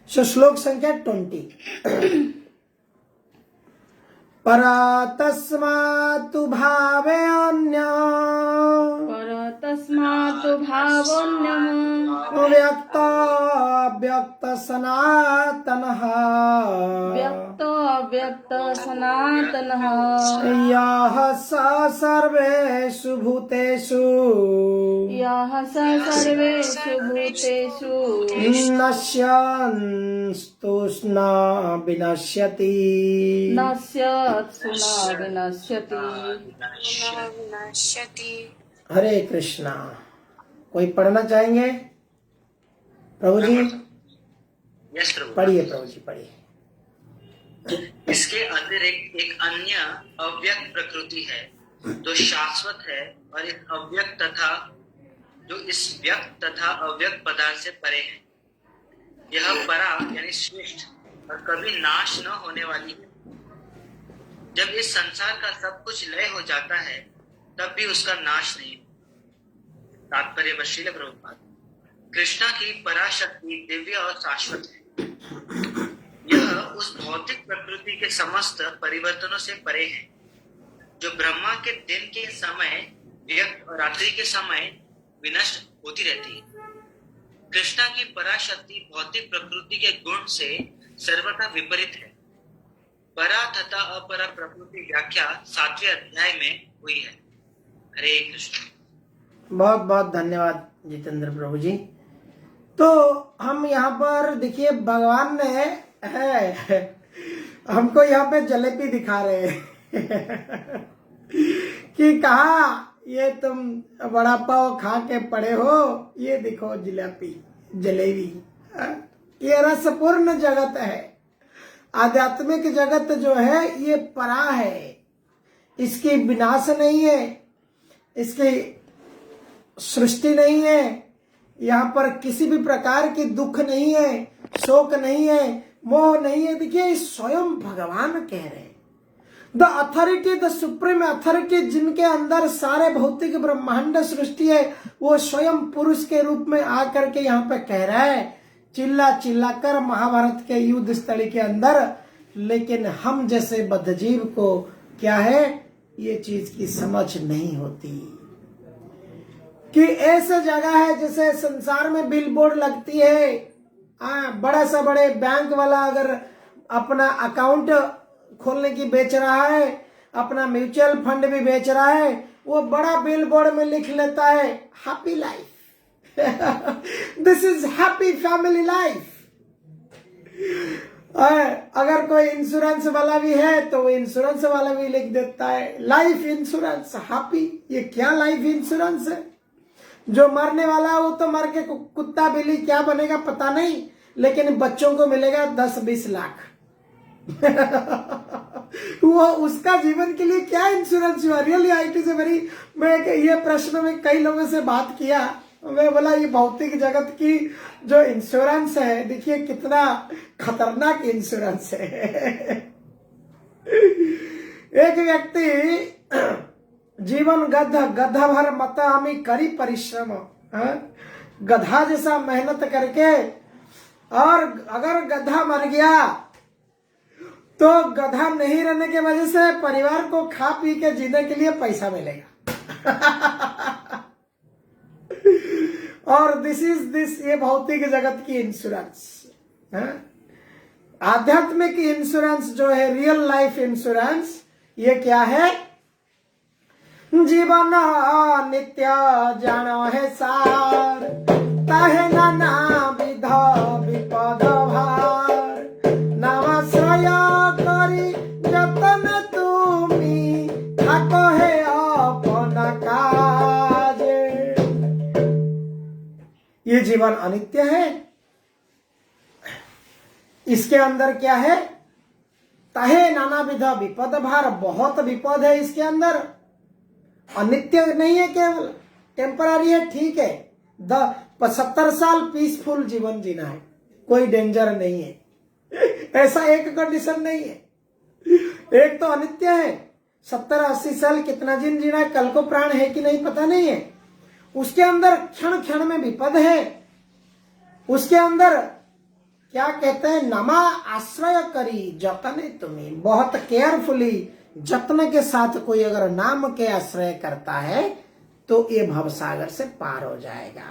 सो श्लोक संख्या 20। परतस्मात् भावेऽन्यः व्यक्त सनातनः यः स सर्वेषु भूतेषु नश्यन्तुष्ण विनश्यति। हरे कृष्णा। कोई पढ़ना चाहेंगे? प्रभु जी यस प्रभु, पढ़िए। प्रभु जी पढ़िए। इसके अतिरिक्त एक अन्य अव्यक्त प्रकृति है जो शाश्वत है और इस अव्यक्त तथा जो इस व्यक्त तथा अव्यक्त पदार्थ से परे है। यह परा यानी श्रेष्ठ और कभी नाश न होने वाली है। जब इस संसार का सब कुछ लय हो जाता है तब भी उसका नाश नहीं। तात्पर्य श्रील प्रभुपाद, कृष्णा की पराशक्ति दिव्य और शाश्वत है। यह उस भौतिक प्रकृति के समस्त परिवर्तनों से परे है जो ब्रह्मा के दिन के समय व्यक्त और रात्रि के समय विनष्ट होती रहती है। कृष्णा की पराशक्ति भौतिक प्रकृति के गुण से सर्वथा विपरीत है। परा तथा अपरा प्रकृति व्याख्या 7वें अध्याय में हुई है। हरे कृष्ण। बहुत बहुत धन्यवाद जितेंद्र प्रभु जी। तो हम यहाँ पर देखिए, भगवान ने है हमको यहाँ पे जलेबी दिखा रहे हैं कि कहा ये तुम बड़ा पाव खा के पड़े हो, ये देखो जलेबी। ये रसपूर्ण जगत है। आध्यात्मिक जगत जो है ये परा है, इसकी विनाश नहीं है, इसकी सृष्टि नहीं है, यहाँ पर किसी भी प्रकार की दुख नहीं है, शोक नहीं है, मोह नहीं है। देखिए स्वयं भगवान कह रहे हैं, the authority, the supreme authority जिनके अंदर सारे भौतिक ब्रह्मांड सृष्टि है, वो स्वयं पुरुष के रूप में आकर के यहाँ पे कह रहा है, चिल्ला चिल्ला कर महाभारत के युद्ध स्थल के अंदर। लेकिन हम जैसे बद्धजीव को क्या है, ये चीज की समझ नहीं होती कि ऐसा जगह है जैसे संसार में बिल बोर्ड लगती है। बड़ा सा बड़े बैंक वाला अगर अपना अकाउंट खोलने की बेच रहा है, अपना म्यूचुअल फंड भी बेच रहा है, वो बड़ा बिल बोर्ड में लिख लेता है happy life, this is happy family life. अगर कोई इंश्योरेंस वाला भी है तो वो इंश्योरेंस वाला भी लिख देता है लाइफ इंश्योरेंस हैप्पी। ये क्या लाइफ इंश्योरेंस है? जो मरने वाला है वो तो मर के कुत्ता बिल्ली क्या बनेगा पता नहीं, लेकिन बच्चों को मिलेगा 10-20 लाख। वो उसका जीवन के लिए क्या इंश्योरेंस हुआ? Really it is a very, मैं ये प्रश्न में कई लोगों से बात किया, मैं बोला ये भौतिक जगत की जो इंश्योरेंस है, देखिए कितना खतरनाक इंश्योरेंस है। एक व्यक्ति जीवन गधा भर मत हमी करी परिश्रम, गधा जैसा मेहनत करके, और अगर गधा मर गया तो गधा नहीं रहने की वजह से परिवार को खा पी के जीने के लिए पैसा मिलेगा। और दिस ये भौतिक जगत की इंश्योरेंस। आध्यात्मिक इंश्योरेंस जो है, रियल लाइफ इंश्योरेंस, ये क्या है? जीवन नित्य जानो है सार, ताहे नाना विधा विपद भार, नवाश्रय करी जतन तुमी थाको है अपना काज। ये जीवन अनित्य है। इसके अंदर क्या है? ताहे नाना विधा विपद भार, बहुत विपद है इसके अंदर। अनित्य नहीं है, केवल टेम्पररी है, ठीक है। 70 साल पीसफुल जीवन जीना है, कोई डेंजर नहीं है, ऐसा एक कंडीशन नहीं है। एक तो अनित्य है, 70-80 साल कितना दिन जीना है, कल को प्राण है कि नहीं पता नहीं है। उसके अंदर क्षण क्षण में विपद है। उसके अंदर क्या कहते हैं? नमा आश्रय करी जतने तुम्हें, बहुत केयरफुली जत्न के साथ कोई अगर नाम के आश्रय करता है तो ये भवसागर से पार हो जाएगा।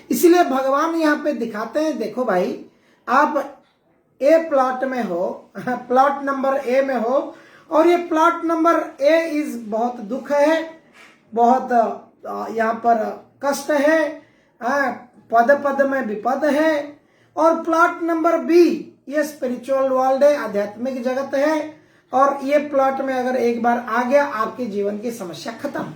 इसलिए भगवान यहाँ पे दिखाते हैं, देखो भाई, आप ए प्लॉट में हो, प्लॉट नंबर ए में हो, और ये प्लॉट नंबर ए इज बहुत दुख है, बहुत यहाँ पर कष्ट है, पद पद में विपद है। और प्लॉट नंबर बी ये स्पिरिचुअल वर्ल्ड है, आध्यात्मिक जगत है, और ये प्लॉट में अगर एक बार आ गया आपके जीवन की समस्या खत्म।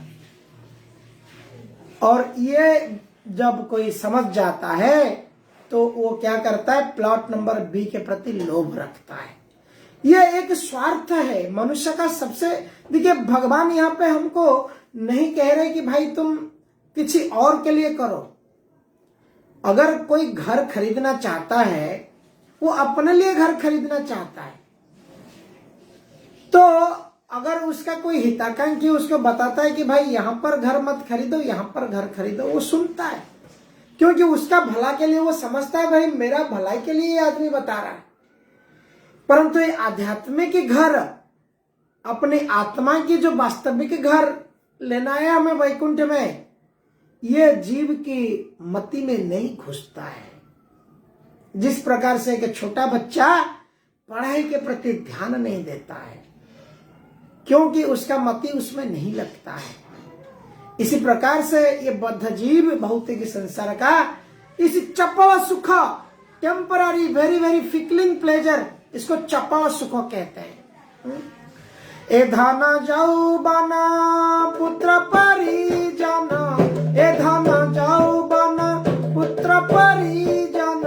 और ये जब कोई समझ जाता है तो वो क्या करता है? प्लॉट नंबर बी के प्रति लोभ रखता है। ये एक स्वार्थ है मनुष्य का सबसे। देखिए, भगवान यहाँ पे हमको नहीं कह रहे कि भाई तुम किसी और के लिए करो। अगर कोई घर खरीदना चाहता है, वो अपने लिए घर खरीदना चाहता है, तो अगर उसका कोई हिताकांक्षी उसको बताता है कि भाई यहां पर घर मत खरीदो, यहां पर घर खरीदो, वो सुनता है, क्योंकि उसका भला के लिए वो समझता है भाई मेरा भलाई के लिए ये आदमी बता रहा है। परंतु ये आध्यात्मिक घर, अपनी आत्मा की जो वास्तविक घर लेना है हमें वैकुंठ में, ये जीव की मति में नहीं घुसता है। जिस प्रकार से एक छोटा बच्चा पढ़ाई के प्रति ध्यान नहीं देता है क्योंकि उसका मति उसमें नहीं लगता है, इसी प्रकार से ये बद्ध जीव भौतिक संसार का इस चपल सुख, टेम्पररी वेरी वेरी फिकलिंग प्लेजर, इसको चपल सुख कहते हैं। ए धन जाऊ बना पुत्र परिजन, ए धन जाऊ बना पुत्र परिजन,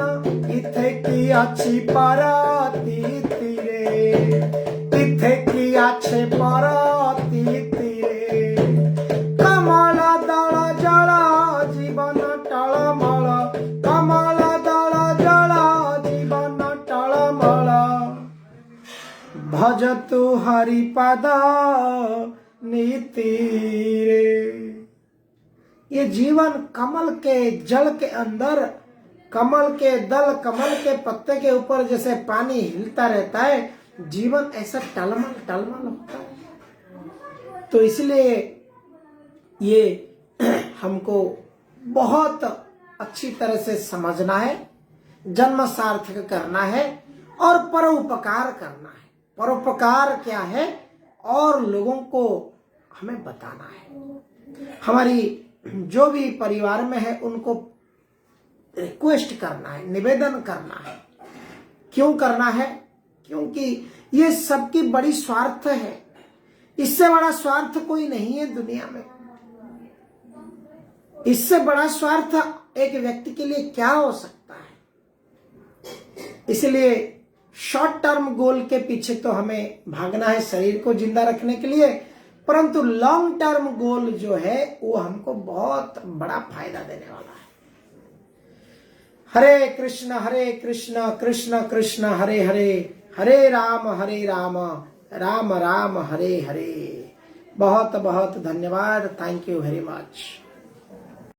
इथे की अच्छी परती तीरे, इथे की अच्छे परती तीरे, कमल दल जल जीवन टलमल, कमल दल जल जीवन टलमल, भजतु हरिपद नीति रे। ये जीवन कमल के जल के अंदर, कमल के दल, कमल के पत्ते के ऊपर जैसे पानी हिलता रहता है, जीवन ऐसा टलमल टलमल होता है। तो इसलिए ये हमको बहुत अच्छी तरह से समझना है, जन्म सार्थक करना है और परोपकार करना है। परोपकार क्या है? और लोगों को हमें बताना है। हमारी जो भी परिवार में है उनको रिक्वेस्ट करना है, निवेदन करना है। क्यों करना है? क्योंकि ये सबकी बड़ी स्वार्थ है। इससे बड़ा स्वार्थ कोई नहीं है दुनिया में। इससे बड़ा स्वार्थ एक व्यक्ति के लिए क्या हो सकता है? इसलिए शॉर्ट टर्म गोल के पीछे तो हमें भागना है शरीर को जिंदा रखने के लिए, परंतु लॉन्ग टर्म गोल जो है वो हमको बहुत बड़ा फायदा देने वाला है। हरे कृष्ण कृष्ण कृष्ण हरे हरे, हरे राम राम राम हरे हरे। बहुत बहुत धन्यवाद। Thank you very much.